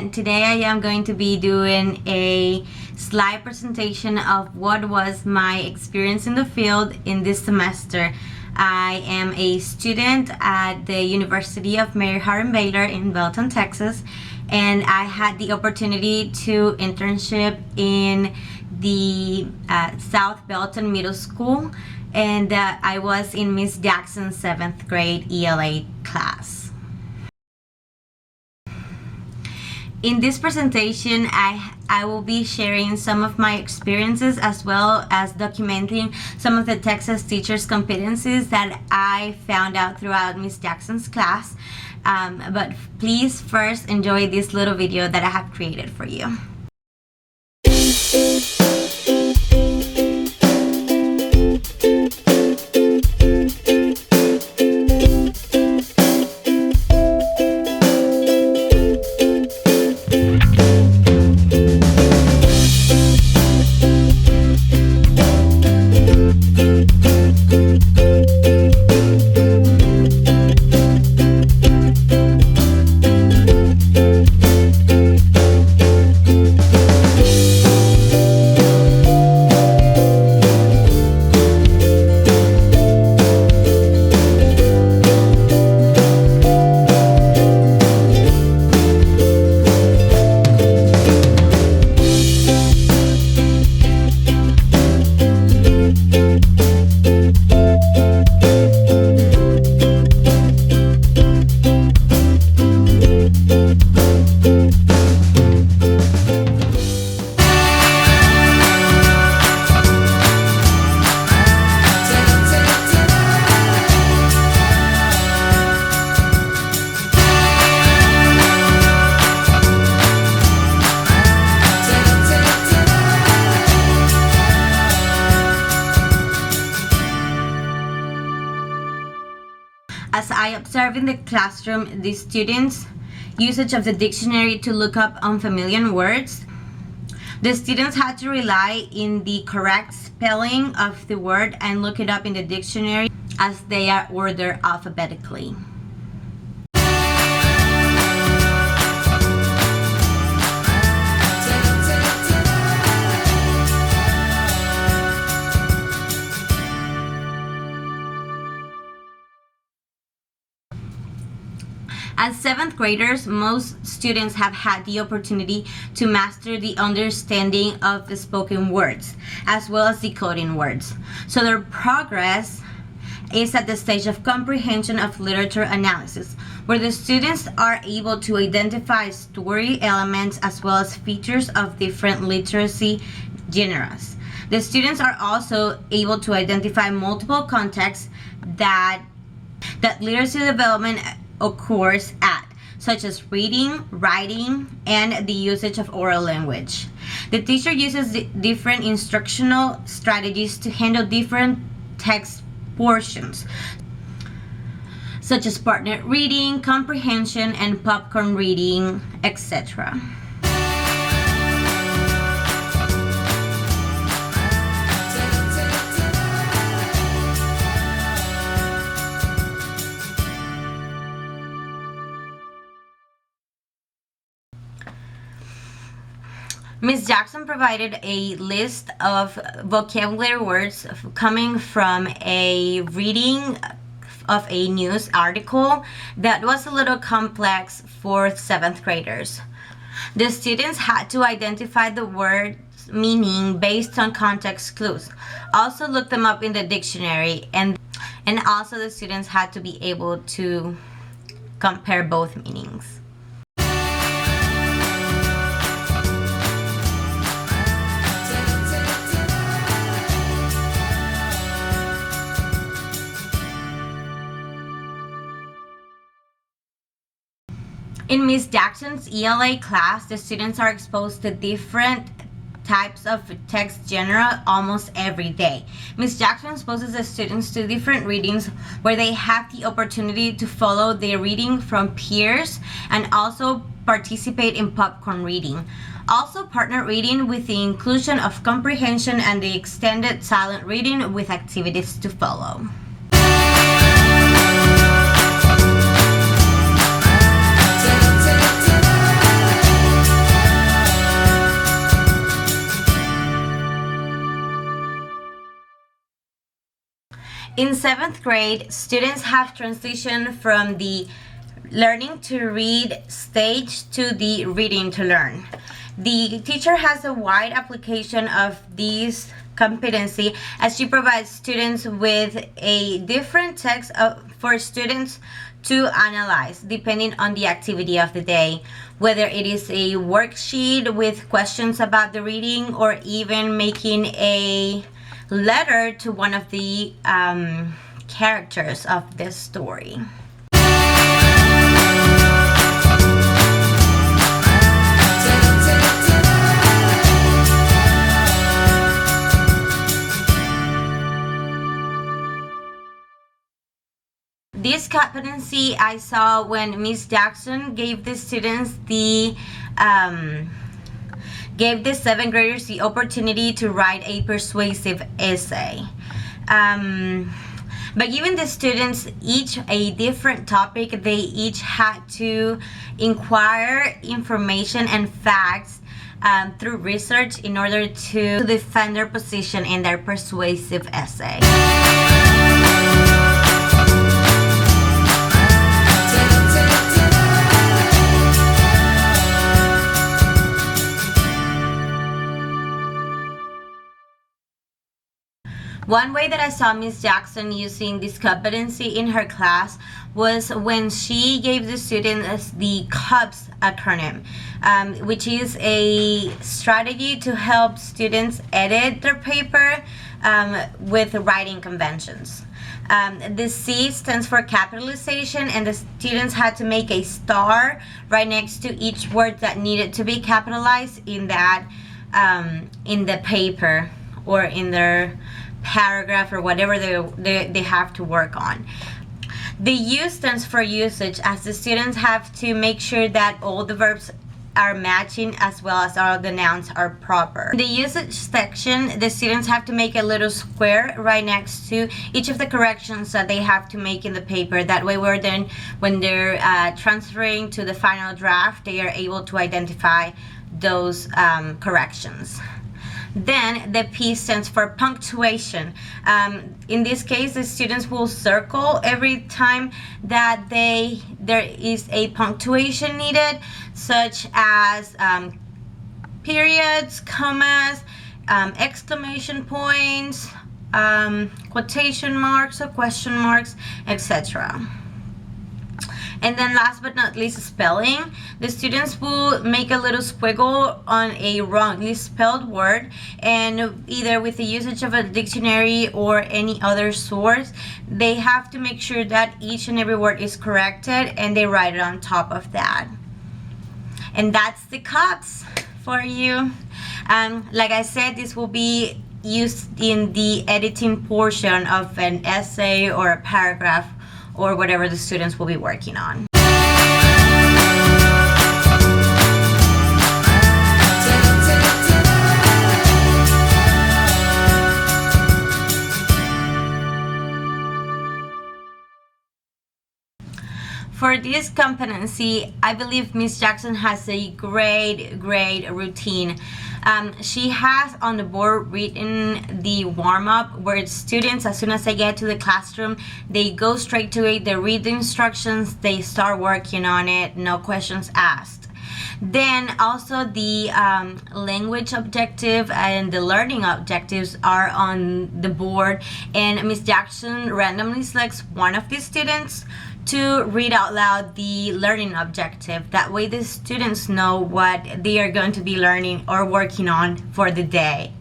and today I am going to be doing a slide presentation of what was my experience in the field in this semester. I am a student at the University of Mary Hardin-Baylor in Belton, Texas, and I had the opportunity to internship in the South Belton Middle School, and I was in Miss Jackson's 7th grade ELA class. In this presentation, I will be sharing some of my experiences as well as documenting some of the Texas teachers' competencies that I found out throughout Miss Jackson's class. But please first enjoy this little video that I have created for you. As I observed in the classroom, the students' usage of the dictionary to look up unfamiliar words. The students had to rely in the correct spelling of the word and look it up in the dictionary as they are ordered alphabetically. As 7th graders, most students have had the opportunity to master the understanding of the spoken words, as well as decoding words. So their progress is at the stage of comprehension of literature analysis, where the students are able to identify story elements as well as features of different literacy genres. The students are also able to identify multiple contexts that literacy development occurs at, such as reading, writing, and the usage of oral language. The teacher uses different instructional strategies to handle different text portions, such as partnered reading, comprehension, and popcorn reading, etc. Ms. Jackson provided a list of vocabulary words coming from a reading of a news article that was a little complex for 7th graders. The students had to identify the word's meaning based on context clues, also look them up in the dictionary, and also the students had to be able to compare both meanings. In Ms. Jackson's ELA class, the students are exposed to different types of text genre almost every day. Ms. Jackson exposes the students to different readings where they have the opportunity to follow their reading from peers and also participate in popcorn reading. Also partner reading with the inclusion of comprehension and the extended silent reading with activities to follow. In 7th grade, students have transitioned from the learning to read stage to the reading to learn. The teacher has a wide application of these competency as she provides students with a different text for students to analyze depending on the activity of the day, whether it is a worksheet with questions about the reading or even making a letter to one of the characters of this story. This competency I saw when Miss Jackson gave the students gave the 7th graders the opportunity to write a persuasive essay. By giving the students each a different topic, they each had to inquire information and facts through research in order to defend their position in their persuasive essay. One way that I saw Miss Jackson using this competency in her class was when she gave the students the CUPS acronym, which is a strategy to help students edit their paper with writing conventions. The C stands for capitalization, and the students had to make a star right next to each word that needed to be capitalized in that in the paper or in their paragraph or whatever they have to work on. The U stands for usage, as the students have to make sure that all the verbs are matching as well as all the nouns are proper. In the usage section, the students have to make a little square right next to each of the corrections that they have to make in the paper. That way when they're transferring to the final draft, they are able to identify those corrections. Then the P stands for punctuation. In this case, the students will circle every time that there is a punctuation needed, such as periods, commas, exclamation points, quotation marks or question marks, etc. And then last but not least, spelling. The students will make a little squiggle on a wrongly spelled word, and either with the usage of a dictionary or any other source, they have to make sure that each and every word is corrected and they write it on top of that. And that's the CUPS for you. Like I said, this will be used in the editing portion of an essay or a paragraph or whatever the students will be working on. For this competency, I believe Miss Jackson has a great routine. She has on the board written the warm-up where students, as soon as they get to the classroom, they go straight to it, they read the instructions, they start working on it, no questions asked. Then also the language objective and the learning objectives are on the board, and Miss Jackson randomly selects one of the students to read out loud the learning objective. That way the students know what they are going to be learning or working on for the day.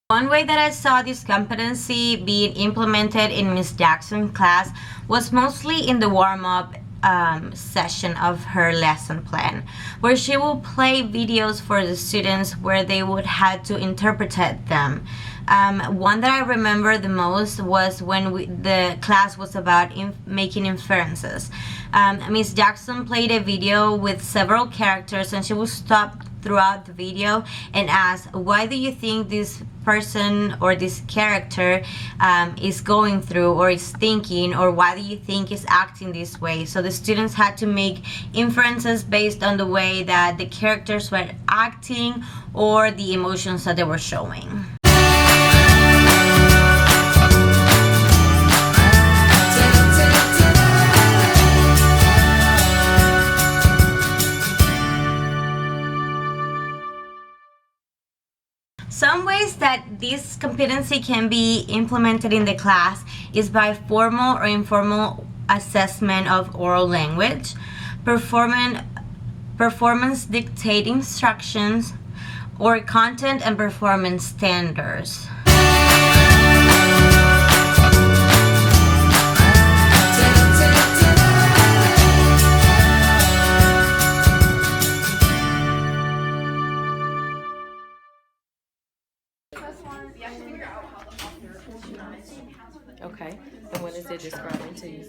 One way that I saw this competency being implemented in Miss Jackson's class was mostly in the warm-up session of her lesson plan, where she will play videos for the students where they would have to interpret them. One that I remember the most was when the class was about making inferences. Miss Jackson played a video with several characters, and she will stop throughout the video and ask, why do you think this person or this character is going through or is thinking, or why do you think is acting this way. So the students had to make inferences based on the way that the characters were acting or the emotions that they were showing. Some ways that this competency can be implemented in the class is by formal or informal assessment of oral language, performance dictate instructions, or content and performance standards. Okay, and what is it describing to you?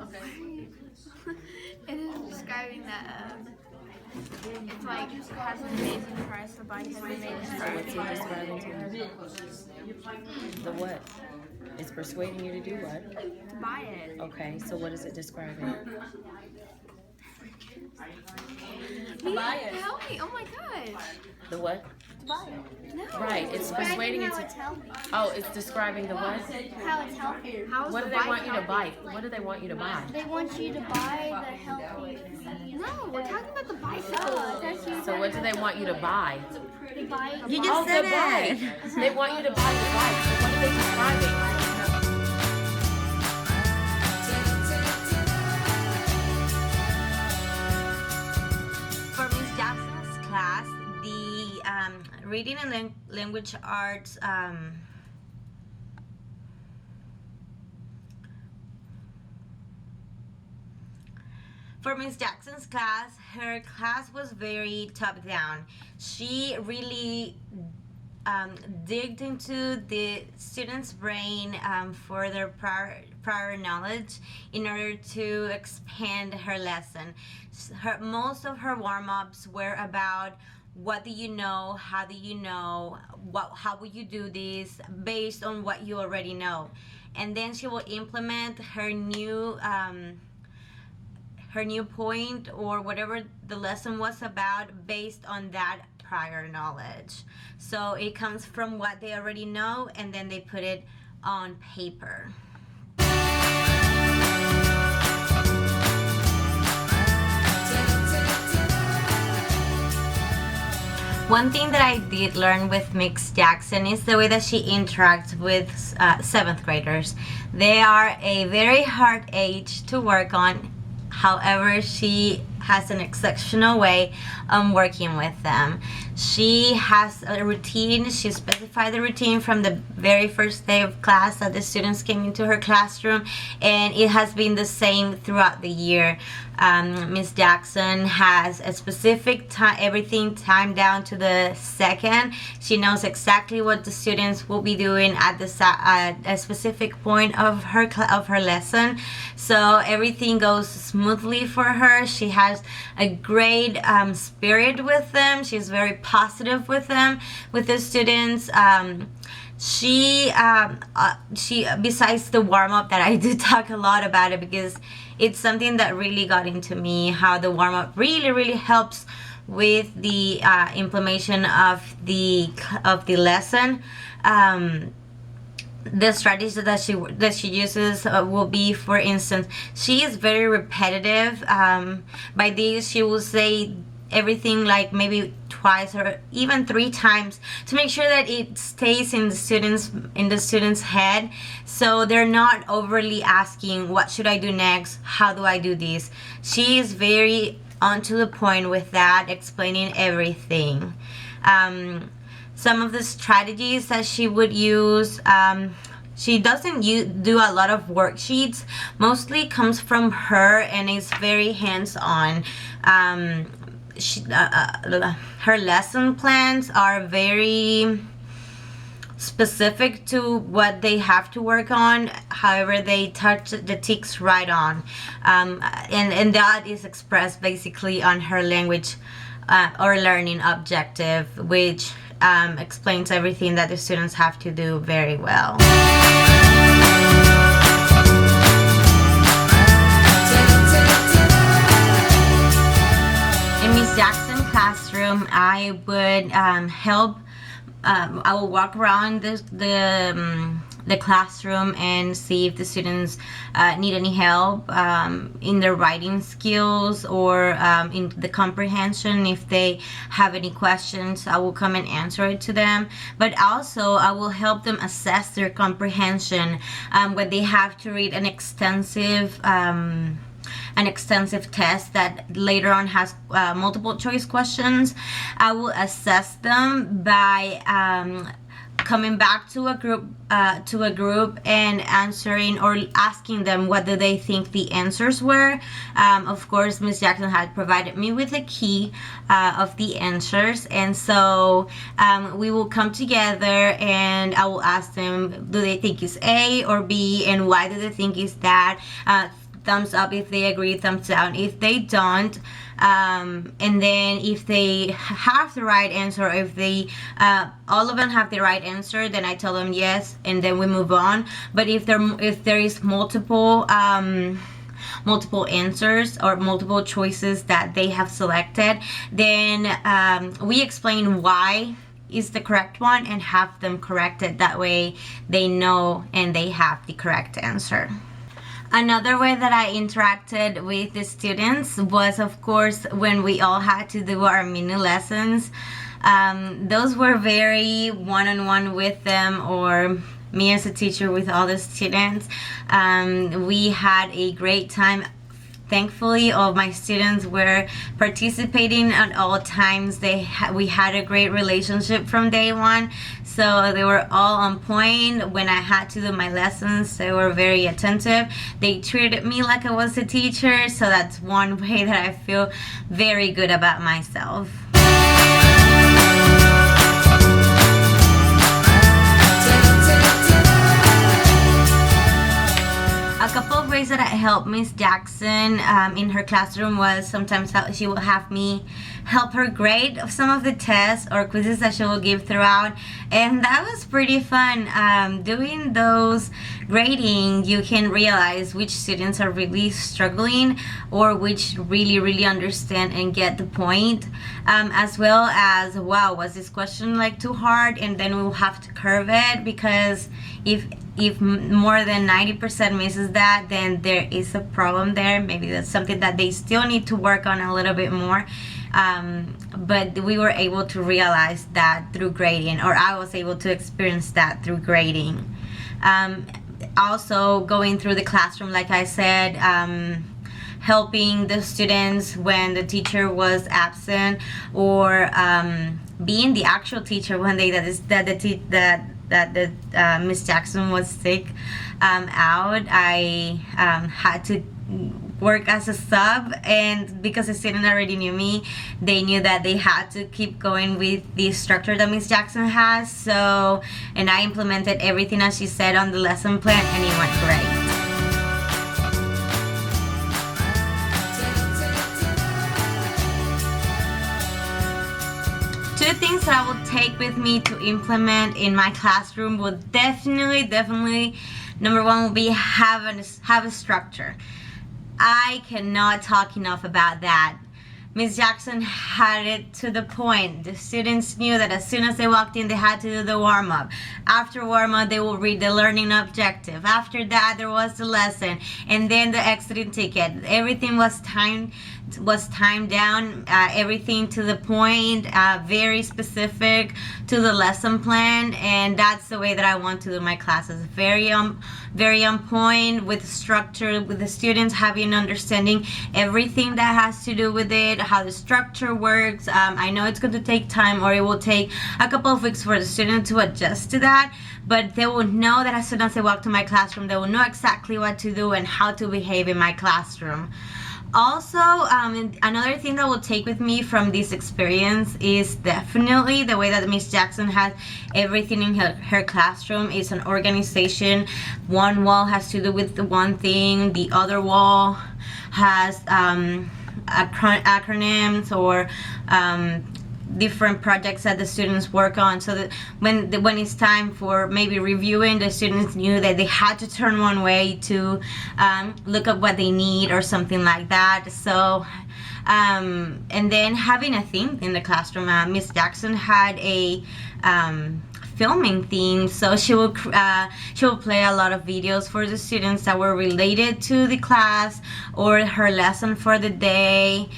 Okay. It is describing that it's like it has an amazing price, the bike has an amazing So price. what's it describing to you? The what? It's persuading you to do what? To buy it. Okay, so what is it describing? To buy it. Help me! Oh my gosh! The what? To buy it. No. Right, it's persuading you how to. it's healthy. Oh, it's describing the what? How it's healthy. How is What do the they bike want you to healthy? buy? What do they want you to buy? They want you to buy the healthy. No, we're talking about the bicycle. So what do they want you to buy? They buy. You Oh, just the said bike. it. They want you to buy the bike. So what are they describing? For Miss Jackson's class, the reading and language arts for Miss Jackson's class, her class was very top down. She really digged into the student's brain for their prior knowledge in order to expand her lesson. Most of her warm-ups were about what do you know, how do you know, how will you do this based on what you already know. And then she will implement her new point or whatever the lesson was about based on that prior knowledge. So it comes from what they already know and then they put it on paper. One thing that I did learn with Miss Jackson is the way that she interacts with 7th graders. They are a very hard age to work on. However, she has an exceptional way of working with them. She has a routine. She specified the routine from the very first day of class that the students came into her classroom, and it has been the same throughout the year. Miss Jackson has a specific time, everything timed down to the second. She knows exactly what the students will be doing at a specific point of her lesson. So everything goes smoothly for her. She has a great spirit with them. She's very positive with them, with the students. She besides the warm-up that I do talk a lot about it because it's something that really got into me, how the warm-up really helps with the implementation of the lesson. The strategies that she uses will be, for instance, she is very repetitive. By this, she will say everything like maybe twice or even 3 times to make sure that it stays in the student's head, so they're not overly asking what should I do next, how do I do this. She is very on to the point with that, explaining everything. Some of the strategies that she would use, she doesn't do a lot of worksheets. Mostly comes from her and is very hands-on. Her lesson plans are very specific to what they have to work on. However, they touch the ticks right on, and that is expressed basically on her language or learning objective, which explains everything that the students have to do very well. In Miss Jackson classroom, I would help. I will walk around the classroom and see if the students need any help in their writing skills or in the comprehension. If they have any questions, I will come and answer it to them. But also, I will help them assess their comprehension when they have to read an extensive test that later on has multiple choice questions. I will assess them by coming back to a group and answering or asking them what do they think the answers were. Of course, Ms. Jackson had provided me with a key of the answers, and so we will come together and I will ask them, do they think it's A or B, and why do they think it's that? Thumbs up if they agree, thumbs down if they don't. And then if they have the right answer, if they all of them have the right answer, then I tell them yes, and then we move on. But if there is multiple answers or multiple choices that they have selected, then we explain why is the correct one and have them corrected. That way they know and they have the correct answer. Another way that I interacted with the students was, of course, when we all had to do our mini lessons. Those were very one-on-one with them, or me as a teacher with all the students. We had a great time. Thankfully, all my students were participating at all times. We had a great relationship from day one, so they were all on point. When I had to do my lessons, they were very attentive. They treated me like I was a teacher, so that's one way that I feel very good about myself. A couple of ways that I helped Miss Jackson in her classroom was sometimes she will have me help her grade some of the tests or quizzes that she will give throughout, and that was pretty fun. Doing those grading, you can realize which students are really struggling or which really understand and get the point, as well as, wow, was this question like too hard, and then we'll have to curve it, because if more than 90% misses that, then there is a problem there. Maybe that's something that they still need to work on a little bit more. But we were able to realize that through grading, or I was able to experience that through grading. Also, going through the classroom, like I said, helping the students when the teacher was absent, or being the actual teacher one day that Miss Jackson was sick out. I had to work as a sub, and because the student already knew me, they knew that they had to keep going with the structure that Miss Jackson has. So, and I implemented everything as she said on the lesson plan, and it went great. Two things that I will take with me to implement in my classroom will definitely, number one will be have a structure. I cannot talk enough about that. Ms. Jackson had it to the point. The students knew that as soon as they walked in, they had to do the warm-up. After warm-up, they will read the learning objective. After that, there was the lesson, and then the exiting ticket. Everything was timed down, everything to the point, very specific to the lesson plan, and that's the way that I want to do my classes. Very on point, with structure, with the students having understanding everything that has to do with it, how the structure works. I know it's going to take time, or it will take a couple of weeks for the student to adjust to that, but they will know that as soon as they walk to my classroom, they will know exactly what to do and how to behave in my classroom. Also, another thing that will take with me from this experience is definitely the way that Miss Jackson has everything in her classroom. Is an organization. One wall has to do with the one thing, the other wall has acronyms or different projects that the students work on, so that when it's time for maybe reviewing, the students knew that they had to turn one way to look up what they need or something like that. So and then having a theme in the classroom. Miss Jackson had a filming theme, so she will play a lot of videos for the students that were related to the class or her lesson for the day.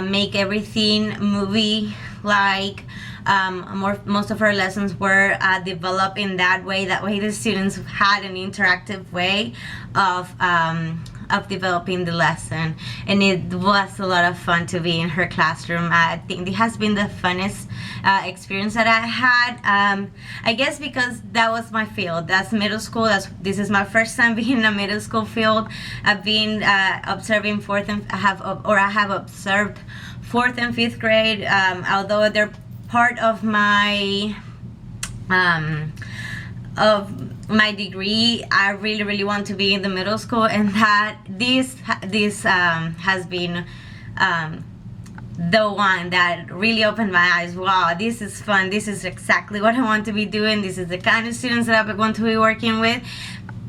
Make everything movie like. Most of her lessons were developed in that way. That way the students had an interactive way of developing the lesson, and it was a lot of fun to be in her classroom. I think it has been the funnest experience that I had. I guess because that was my field. That's middle school. This is my first time being in a middle school field. I've been observing I have observed 4th and 5th grade. Although they're part of my degree, I really want to be in the middle school, and that this has been the one that really opened my eyes. Wow, this is fun. This is exactly what I want to be doing. This is the kind of students that I want to be working with.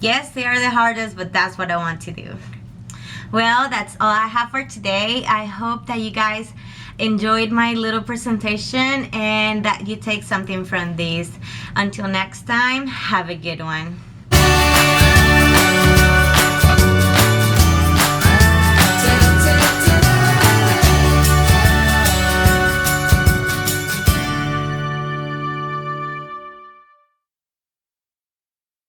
Yes, they are the hardest, but that's what I want to do. Well, that's all I have for today. I hope that you guys enjoyed my little presentation and that you take something from this. Until next time, have a good one.